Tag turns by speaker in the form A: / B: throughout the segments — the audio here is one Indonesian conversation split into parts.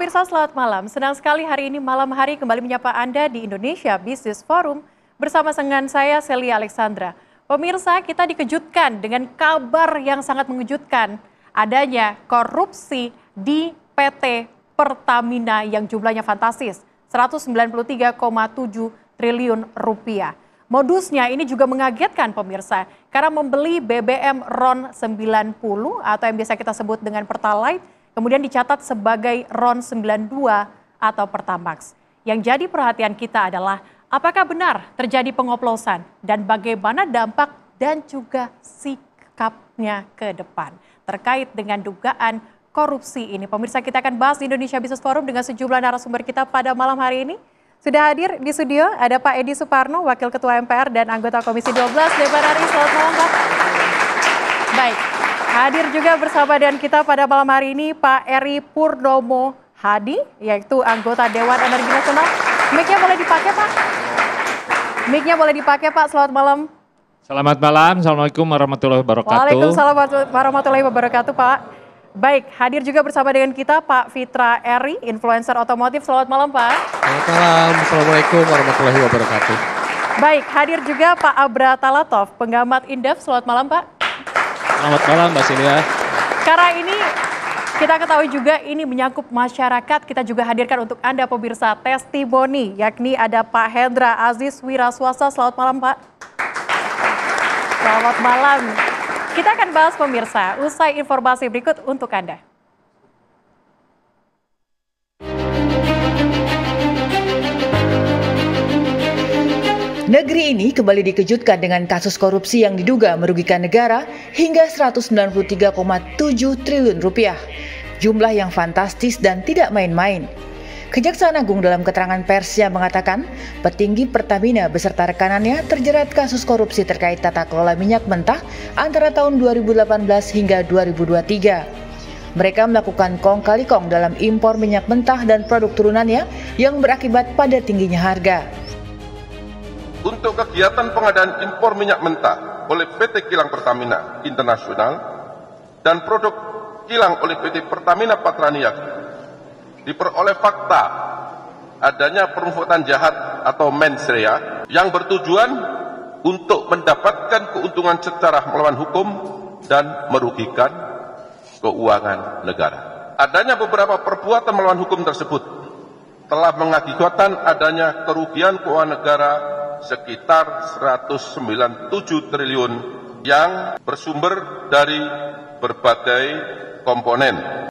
A: pemirsa, selamat malam. Senang sekali hari ini malam hari kembali menyapa Anda di Indonesia Business Forum bersama dengan saya Celia Alexandra. Pemirsa, kita dikejutkan dengan kabar yang sangat mengejutkan. Adanya korupsi di PT Pertamina yang jumlahnya fantastis, 193,7 triliun rupiah. Modusnya ini juga mengagetkan pemirsa, karena membeli BBM RON 90 atau yang biasa kita sebut dengan Pertalite, kemudian dicatat sebagai RON 92 atau Pertamax. Yang jadi perhatian kita adalah apakah benar terjadi pengoplosan dan bagaimana dampak dan juga sikapnya ke depan terkait dengan dugaan korupsi ini. Pemirsa, kita akan bahas di Indonesia Business Forum dengan sejumlah narasumber kita pada malam hari ini. Sudah hadir di studio ada Pak Edi Suparno, Wakil Ketua MPR dan anggota Komisi 12 DPR RI. Selamat malam, Pak. Baik, hadir juga bersama dengan kita pada malam hari ini Pak Eri Purnomo Hadi, yaitu anggota Dewan Energi Nasional. Mic-nya boleh dipakai, Pak? Mic-nya boleh dipakai, Pak. Selamat malam.
B: Selamat malam, Assalamualaikum warahmatullahi wabarakatuh.
A: Waalaikumsalam warahmatullahi wabarakatuh, Pak. Baik, hadir juga bersama dengan kita Pak Fitra Eri, influencer otomotif. Selamat malam, Pak.
C: Selamat malam, Assalamualaikum warahmatullahi wabarakatuh.
A: Baik, hadir juga Pak Abra Talatov, pengamat Indef. Selamat malam, Pak.
C: Selamat malam, Mbak Celia.
A: Karena ini kita ketahui juga ini menyangkut masyarakat, kita juga hadirkan untuk Anda pemirsa testimoni, yakni ada Pak Hendra Aziz Wiraswasta. Selamat malam, Pak. Selamat malam. Kita akan bahas pemirsa, usai informasi berikut untuk Anda.
D: Negeri ini kembali dikejutkan dengan kasus korupsi yang diduga merugikan negara hingga 193,7 triliun rupiah. Jumlah yang fantastis dan tidak main-main. Kejaksaan Agung dalam keterangan persnya mengatakan petinggi Pertamina beserta rekanannya terjerat kasus korupsi terkait tata kelola minyak mentah antara tahun 2018 hingga 2023. Mereka melakukan kong kali kong dalam impor minyak mentah dan produk turunannya yang berakibat pada tingginya harga.
E: Untuk kegiatan pengadaan impor minyak mentah oleh PT Kilang Pertamina Internasional dan produk kilang oleh PT Pertamina Patraniaga, diperoleh fakta adanya perbuatan jahat atau mens rea yang bertujuan untuk mendapatkan keuntungan secara melawan hukum dan merugikan keuangan negara. Adanya beberapa perbuatan melawan hukum tersebut telah mengakibatkan adanya kerugian keuangan negara sekitar 197 triliun yang bersumber dari berbagai komponen.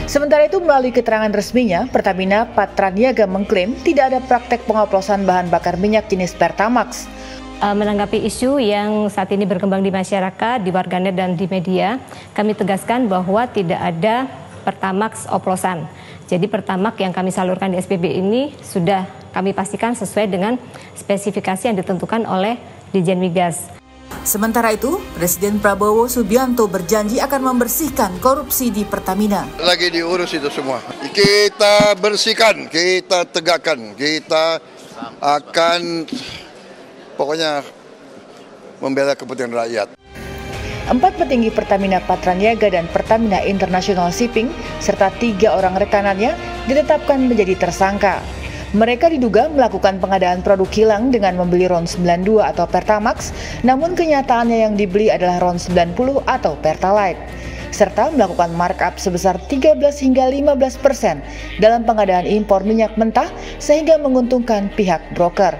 D: Sementara itu melalui keterangan resminya, Pertamina Patraniaga mengklaim tidak ada praktek pengoplosan bahan bakar minyak jenis Pertamax.
F: Menanggapi isu yang saat ini berkembang di masyarakat, di warganet dan di media, kami tegaskan bahwa tidak ada Pertamax oplosan. Jadi Pertamax yang kami salurkan di SPB ini sudah kami pastikan sesuai dengan spesifikasi yang ditentukan oleh Ditjen Migas.
D: Sementara itu, Presiden Prabowo Subianto berjanji akan membersihkan korupsi di Pertamina.
G: Lagi diurus itu semua. Kita bersihkan, kita tegakkan, kita akan pokoknya membela kepentingan rakyat.
D: 4 petinggi Pertamina Patraniaga dan Pertamina International Shipping serta 3 orang rekanannya ditetapkan menjadi tersangka. Mereka diduga melakukan pengadaan produk kilang dengan membeli RON 92 atau Pertamax, namun kenyataannya yang dibeli adalah RON 90 atau Pertalite, serta melakukan markup sebesar 13 hingga 15% dalam pengadaan impor minyak mentah sehingga menguntungkan pihak broker.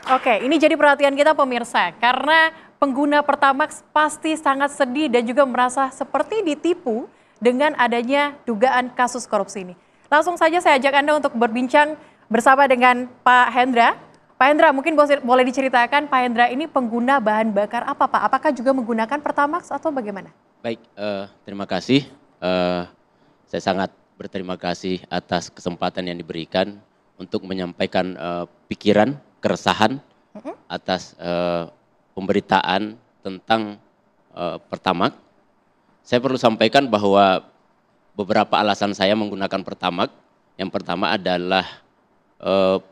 A: Oke, ini jadi perhatian kita pemirsa, karena pengguna Pertamax pasti sangat sedih dan juga merasa seperti ditipu dengan adanya dugaan kasus korupsi ini. Langsung saja saya ajak Anda untuk berbincang bersama dengan Pak Hendra. Pak Hendra, mungkin boleh diceritakan Pak Hendra ini pengguna bahan bakar apa, Pak? Apakah juga menggunakan Pertamax atau bagaimana?
H: Baik, terima kasih. Saya sangat berterima kasih atas kesempatan yang diberikan untuk menyampaikan pikiran, keresahan atas pemberitaan tentang Pertamax. Saya perlu sampaikan bahwa beberapa alasan saya menggunakan Pertamax. Yang pertama adalah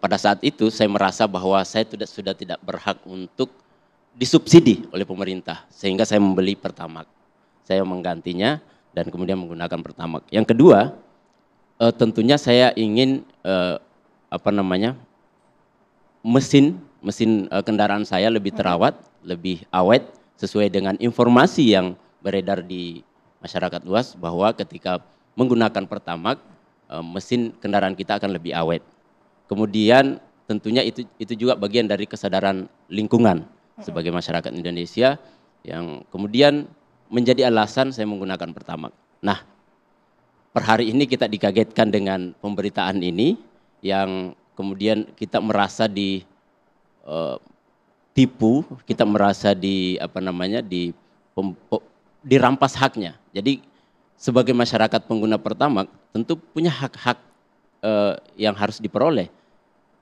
H: pada saat itu saya merasa bahwa saya sudah tidak berhak untuk disubsidi oleh pemerintah sehingga saya membeli Pertamax. Saya menggantinya dan kemudian menggunakan Pertamax. Yang kedua, tentunya saya ingin mesin kendaraan saya lebih terawat, lebih awet sesuai dengan informasi yang beredar di masyarakat luas bahwa ketika menggunakan Pertamax mesin kendaraan kita akan lebih awet. Kemudian tentunya itu juga bagian dari kesadaran lingkungan sebagai masyarakat Indonesia yang kemudian menjadi alasan saya menggunakan Pertamax. Nah, per hari ini kita dikagetkan dengan pemberitaan ini yang kemudian kita merasa ditipu, kita merasa dirampas haknya. Jadi sebagai masyarakat pengguna Pertamax tentu punya hak-hak yang harus diperoleh.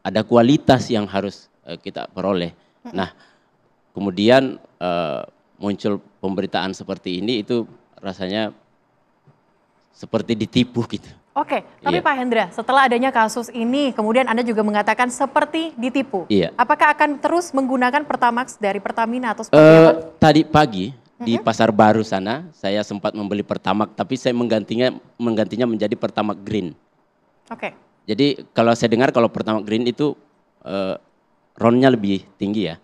H: Ada kualitas yang harus kita peroleh. Nah, kemudian muncul pemberitaan seperti ini itu rasanya seperti ditipu gitu.
A: Oke, tapi Pak Hendra, setelah adanya kasus ini, kemudian Anda juga mengatakan seperti ditipu.
H: Iya.
A: Apakah akan terus menggunakan Pertamax dari Pertamina atau seperti apa?
H: Tadi pagi di Pasar Baru sana, saya sempat membeli Pertamax, tapi saya menggantinya menjadi Pertamax Green.
A: Oke.
H: Jadi kalau saya dengar kalau Pertamax Green itu RON-nya lebih tinggi ya.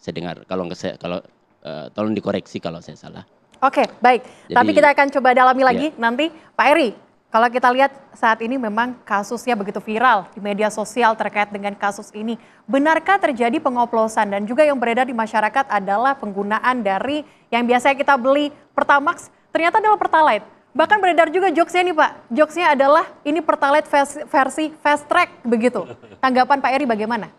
H: Saya dengar tolong dikoreksi kalau saya salah.
A: Oke, baik. Tapi kita akan coba dalami lagi nanti. Pak Eri, kalau kita lihat saat ini memang kasusnya begitu viral di media sosial terkait dengan kasus ini. Benarkah terjadi pengoplosan dan juga yang beredar di masyarakat adalah penggunaan dari yang biasanya kita beli Pertamax ternyata adalah Pertalite. Bahkan beredar juga jokesnya nih Pak. Jokesnya adalah ini Pertalite versi fast track begitu. Tanggapan Pak Eri bagaimana?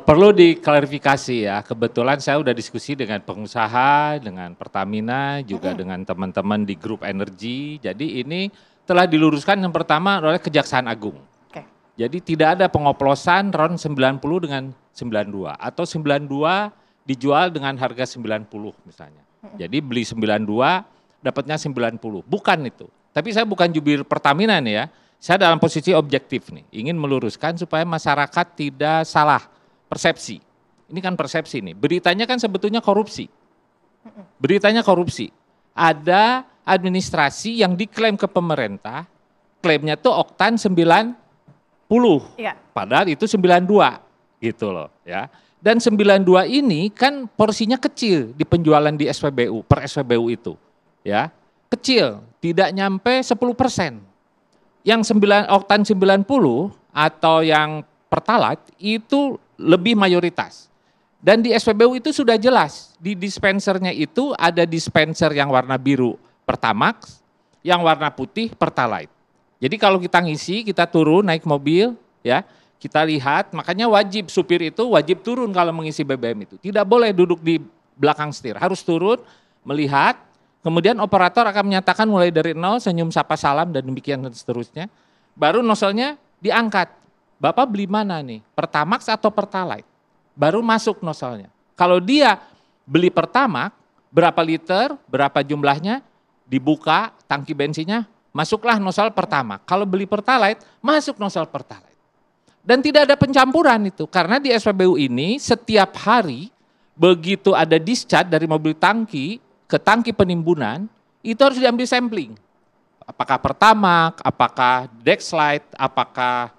B: Perlu diklarifikasi ya, kebetulan saya udah diskusi dengan pengusaha, dengan Pertamina, juga dengan teman-teman di grup energi. Jadi ini telah diluruskan yang pertama oleh Kejaksaan Agung.
A: Oke.
B: Jadi tidak ada pengoplosan RON 90 dengan 92 atau 92 dijual dengan harga 90 misalnya. Jadi beli 92 dapatnya 90. Bukan itu. Tapi saya bukan jubir Pertamina nih ya. Saya dalam posisi objektif nih, ingin meluruskan supaya masyarakat tidak salah persepsi. Ini kan persepsi nih, beritanya kan sebetulnya korupsi. Beritanya korupsi. Ada administrasi yang diklaim ke pemerintah, klaimnya tuh oktan 90.
A: Iya.
B: Padahal itu 92 gitu loh ya. Dan 92 ini kan porsinya kecil di penjualan di SPBU, per SPBU itu. Ya, kecil, tidak nyampe 10%. Yang oktan 90 atau yang Pertalite itu lebih mayoritas. Dan di SPBU itu sudah jelas, di dispensernya itu ada dispenser yang warna biru Pertamax, yang warna putih Pertalite. Jadi kalau kita ngisi, kita turun naik mobil, ya kita lihat, makanya wajib supir itu wajib turun kalau mengisi BBM itu. Tidak boleh duduk di belakang setir, harus turun, melihat, kemudian operator akan menyatakan mulai dari 0, senyum, sapa, salam, dan demikian dan seterusnya. Baru nozzle-nya diangkat. Bapak beli mana nih? Pertamax atau Pertalite? Baru masuk nozzle-nya. Kalau dia beli Pertamax, berapa liter, berapa jumlahnya, dibuka tangki bensinnya, masuklah nozzle Pertamax. Kalau beli Pertalite, masuk nozzle Pertalite. Dan tidak ada pencampuran itu. Karena di SPBU ini setiap hari begitu ada discharge dari mobil tangki ke tangki penimbunan, itu harus diambil sampling. Apakah Pertamax, apakah Dexlite, apakah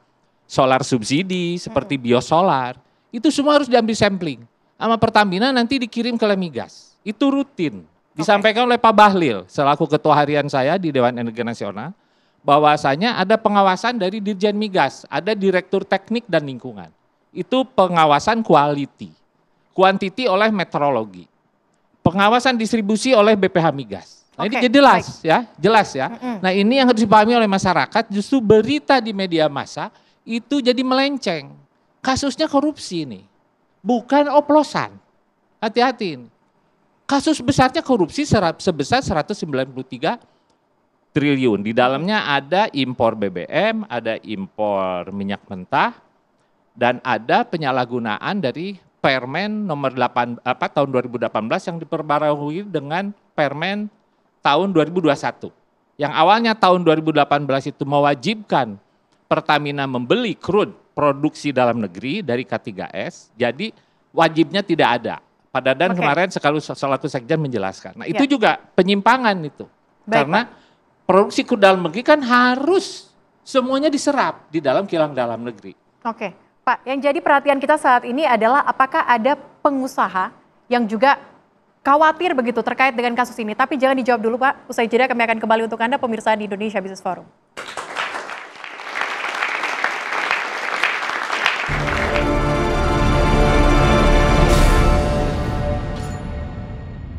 B: solar subsidi seperti biosolar, itu semua harus diambil sampling. Sama Pertamina nanti dikirim ke Lemigas. Itu rutin. Disampaikan oleh Pak Bahlil, selaku Ketua Harian saya di Dewan Energi Nasional, bahwasanya ada pengawasan dari Dirjen Migas, ada Direktur Teknik dan Lingkungan. Itu pengawasan quality. Quantity oleh meteorologi. Pengawasan distribusi oleh BPH Migas. Nah ini jelas ya, jelas ya. Nah ini yang harus dipahami oleh masyarakat, justru berita di media massa itu jadi melenceng. Kasusnya korupsi ini, bukan oplosan. Hati-hati. Kasus besarnya korupsi sebesar 193 triliun. Di dalamnya ada impor BBM, ada impor minyak mentah, dan ada penyalahgunaan dari Permen nomor 8 tahun 2018 yang diperbarui dengan Permen tahun 2021. Yang awalnya tahun 2018 itu mewajibkan Pertamina membeli crude produksi dalam negeri dari K3S, jadi wajibnya tidak ada. Pak Dadan kemarin selaku sekjen menjelaskan. Nah itu juga penyimpangan itu. Karena produksi ke dalam negeri kan harus semuanya diserap di dalam kilang dalam negeri.
A: Oke, Pak, yang jadi perhatian kita saat ini adalah apakah ada pengusaha yang juga khawatir begitu terkait dengan kasus ini. Tapi jangan dijawab dulu Pak, usai jeda kami akan kembali untuk Anda pemirsa di Indonesia Business Forum.